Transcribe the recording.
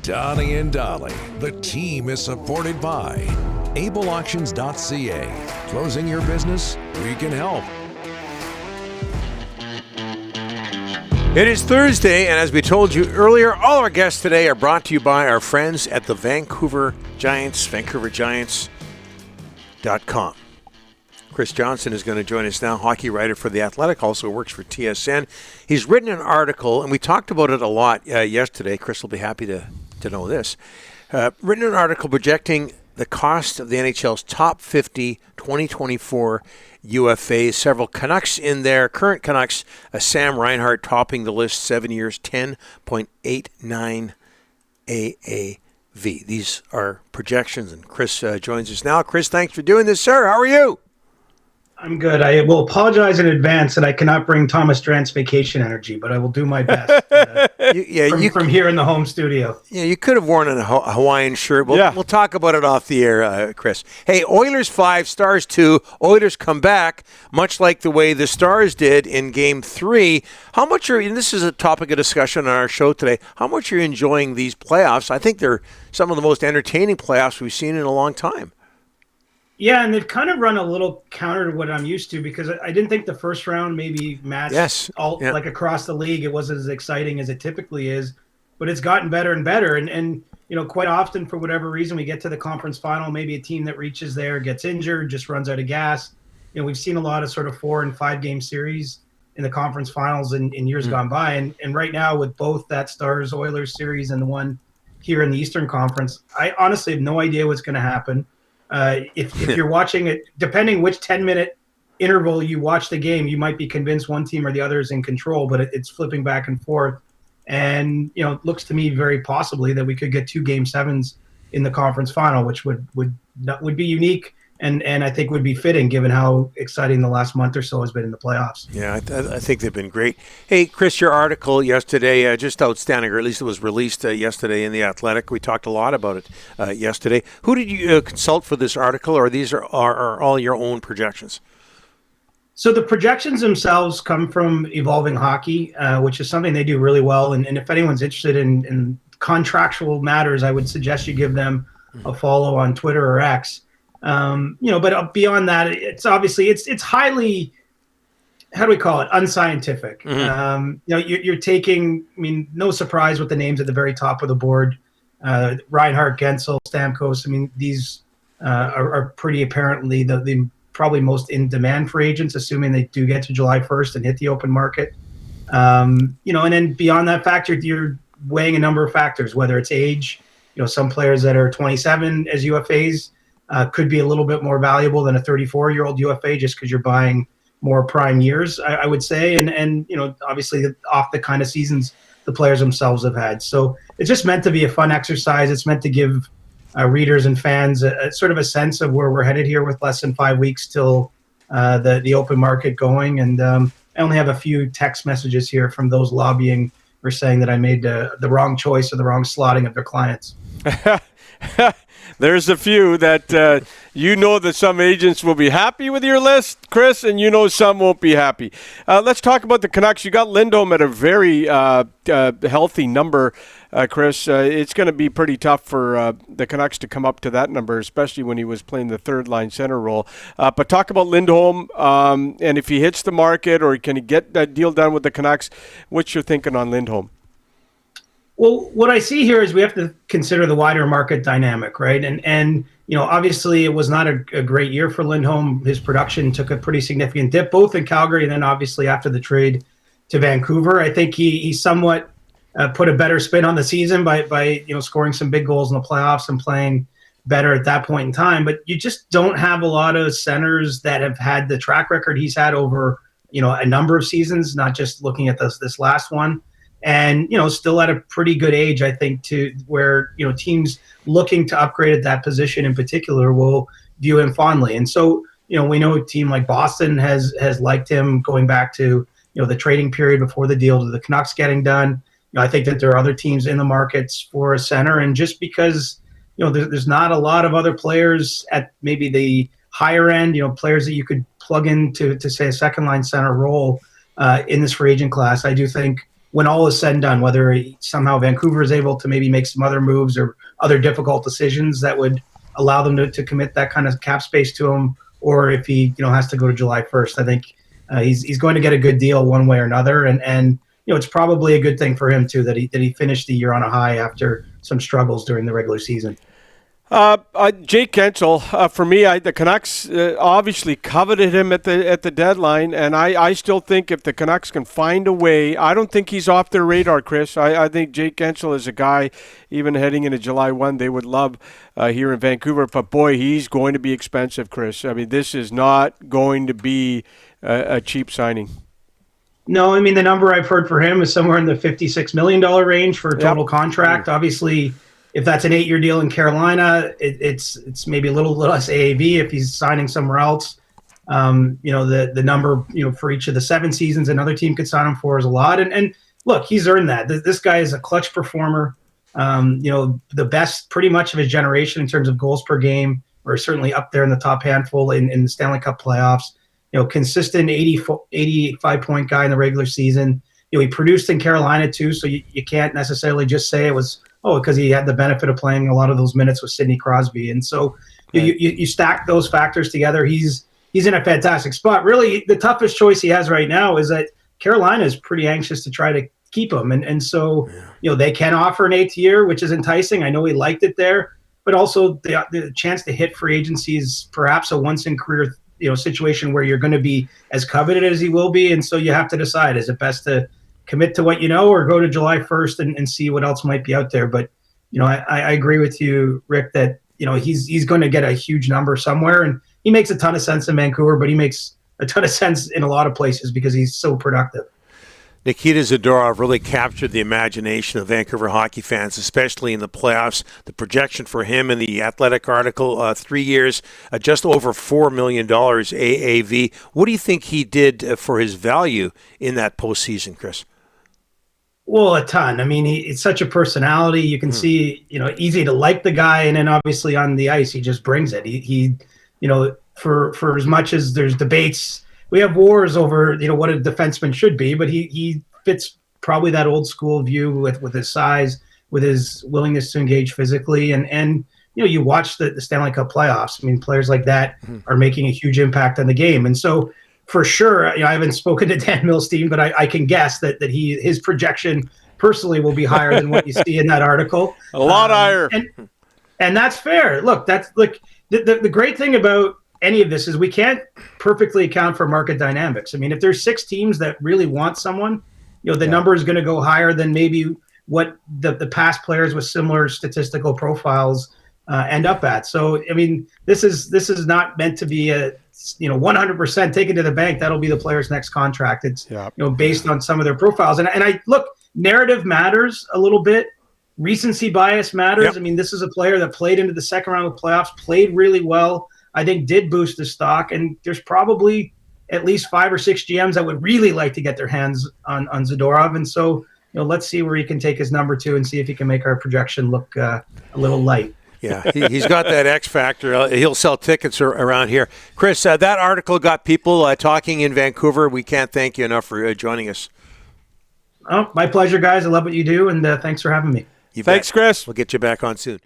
Donnie and Dolly. The team is supported by ableauctions.ca. Closing your business? We can help. It is Thursday, and as we told you earlier, all our guests today are brought to you by our friends at the Vancouver Giants, vancouvergiants.com. Chris Johnston is going to join us now, hockey writer for The Athletic, also works for TSN. He's written an article, and we talked about it a lot yesterday. Chris will be happy to know this. Written an article projecting the cost of the NHL's top 50 2024 UFAs. Several Canucks in there. Current Canucks, Sam Reinhart topping the list, 7 years, 10.89 AAV. These are projections, and Chris joins us now. Chris, thanks for doing this, sir. How are you? I'm good. I will apologize in advance that I cannot bring Thomas Drant's vacation energy, but I will do my best from here in the home studio. Yeah, you could have worn a Hawaiian shirt. We'll talk about it off the air, Chris. Hey, Oilers 5, Stars 2. Oilers come back, much like the way the Stars did in Game 3. How much and this is a topic of discussion on our show today, how much are you enjoying these playoffs? I think they're some of the most entertaining playoffs we've seen in a long time. Yeah, and they've kind of run a little counter to what I'm used to, because I didn't think the first round maybe matched like across the league. It wasn't as exciting as it typically is, but it's gotten better and better. And you know, quite often, for whatever reason, we get to the conference final, maybe a team that reaches there gets injured, just runs out of gas. You know, we've seen a lot of sort of 4 and 5 game series in the conference finals in years gone by. And right now, with both that Stars-Oilers series and the one here in the Eastern Conference, I honestly have no idea what's going to happen. If you're watching it, depending which 10-minute interval you watch the game, you might be convinced one team or the other is in control, but it's flipping back and forth. And, you know, it looks to me very possibly that we could get 2 Game 7s in the conference final, which would be unique and I think would be fitting given how exciting the last month or so has been in the playoffs. Yeah, I think they've been great. Hey, Chris, your article yesterday, just outstanding, or at least it was released yesterday in The Athletic. We talked a lot about it yesterday. Who did you consult for this article, or these are all your own projections? So the projections themselves come from Evolving Hockey, which is something they do really well. And if anyone's interested in contractual matters, I would suggest you give them a follow on Twitter or X. You know, but beyond that, it's obviously it's highly, how do we call it, unscientific. You know, you're taking, I mean, no surprise with the names at the very top of the board, Reinhart, Gensel, Stamkos. I mean, these are pretty apparently the probably most in demand free agents, assuming they do get to July 1st and hit the open market. You know, and then beyond that factor, you're weighing a number of factors, whether it's age. You know, some players that are 27 as UFAs could be a little bit more valuable than a 34-year-old UFA just because you're buying more prime years, I would say. And you know, obviously off the kind of seasons the players themselves have had. So it's just meant to be a fun exercise. It's meant to give readers and fans a sort of a sense of where we're headed here with less than 5 weeks till the open market going. And I only have a few text messages here from those lobbying or saying that I made the wrong choice or the wrong slotting of their clients. There's a few that you know that some agents will be happy with your list, Chris, and you know some won't be happy. Let's talk about the Canucks. You got Lindholm at a very healthy number, Chris. It's going to be pretty tough for the Canucks to come up to that number, especially when he was playing the third-line center role. But talk about Lindholm, and if he hits the market or can he get that deal done with the Canucks, what's your thinking on Lindholm? Well, what I see here is we have to consider the wider market dynamic, right? And you know, obviously it was not a great year for Lindholm. His production took a pretty significant dip, both in Calgary and then obviously after the trade to Vancouver. I think he somewhat put a better spin on the season by you know, scoring some big goals in the playoffs and playing better at that point in time. But you just don't have a lot of centers that have had the track record he's had over, you know, a number of seasons, not just looking at this last one. And, you know, still at a pretty good age, I think, to where, you know, teams looking to upgrade at that position in particular will view him fondly. And so, you know, we know a team like Boston has liked him going back to, you know, the trading period before the deal to the Canucks getting done. You know, I think that there are other teams in the markets for a center. And just because, you know, there's not a lot of other players at maybe the higher end, you know, players that you could plug into, say, a second line center role in this free agent class, I do think, when all is said and done, whether somehow Vancouver is able to maybe make some other moves or other difficult decisions that would allow them to commit that kind of cap space to him, or if he has to go to July 1st. I think he's going to get a good deal one way or another, and it's probably a good thing for him too that he finished the year on a high after some struggles during the regular season. Jake Gensel, for me, the Canucks obviously coveted him at the deadline, and I still think if the Canucks can find a way, I don't think he's off their radar, Chris. I think Jake Gensel is a guy, even heading into July 1, they would love here in Vancouver. But boy, he's going to be expensive, Chris. I mean, this is not going to be a cheap signing. No, I mean, the number I've heard for him is somewhere in the $56 million range for a total contract. Obviously, if that's an 8-year deal in Carolina, it's maybe a little less AAV. If he's signing somewhere else, the number for each of the 7 seasons another team could sign him for is a lot. And look, he's earned that. This guy is a clutch performer. The best pretty much of his generation in terms of goals per game, or certainly up there in the top handful in the Stanley Cup playoffs. Consistent 85 point guy in the regular season. He produced in Carolina too, so you can't necessarily just say it was because he had the benefit of playing a lot of those minutes with Sidney Crosby. And so you stack those factors together. He's in a fantastic spot. Really, the toughest choice he has right now is that Carolina is pretty anxious to try to keep him, and so they can offer an 8th year, which is enticing. I know he liked it there, but also the chance to hit free agency is perhaps a once in career situation where you're going to be as coveted as he will be. And so you have to decide, is it best to commit to what or go to July 1st and see what else might be out there? But, I agree with you, Rick, that, he's going to get a huge number somewhere, and he makes a ton of sense in Vancouver, but he makes a ton of sense in a lot of places because he's so productive. Nikita Zadorov really captured the imagination of Vancouver hockey fans, especially in the playoffs. The projection for him in the Athletic article, 3 years, just over $4 million AAV. What do you think he did for his value in that postseason, Chris? Well, a ton. I mean, it's such a personality. You can see, easy to like the guy, and then obviously on the ice, he just brings it. He for as much as there's debates, we have wars over, what a defenseman should be, but he fits probably that old school view with his size, with his willingness to engage physically. And you watch the Stanley Cup playoffs. I mean, players like that are making a huge impact on the game. And so for sure, I haven't spoken to Dan Milstein, but I can guess that his projection personally will be higher than what you see in that article. A lot higher. And that's fair. Look, the great thing about any of this is we can't perfectly account for market dynamics. I mean, if there's 6 teams that really want someone, the number is going to go higher than maybe what the past players with similar statistical profiles end up at. So, I mean, this is not meant to be a 100% taken to the bank. That'll be the player's next contract. It's based on some of their profiles. And I look, narrative matters a little bit. Recency bias matters. Yep. I mean, this is a player that played into the second round of the playoffs, played really well. I think did boost the stock, and there's probably at least 5 or 6 GMs that would really like to get their hands on Zadorov. And so, let's see where he can take his number 2 and see if he can make our projection look a little light. Yeah, he's got that X factor. He'll sell tickets around here. Chris, that article got people talking in Vancouver. We can't thank you enough for joining us. Oh, my pleasure, guys. I love what you do, and thanks for having me. You Thanks, bet. Chris. We'll get you back on soon.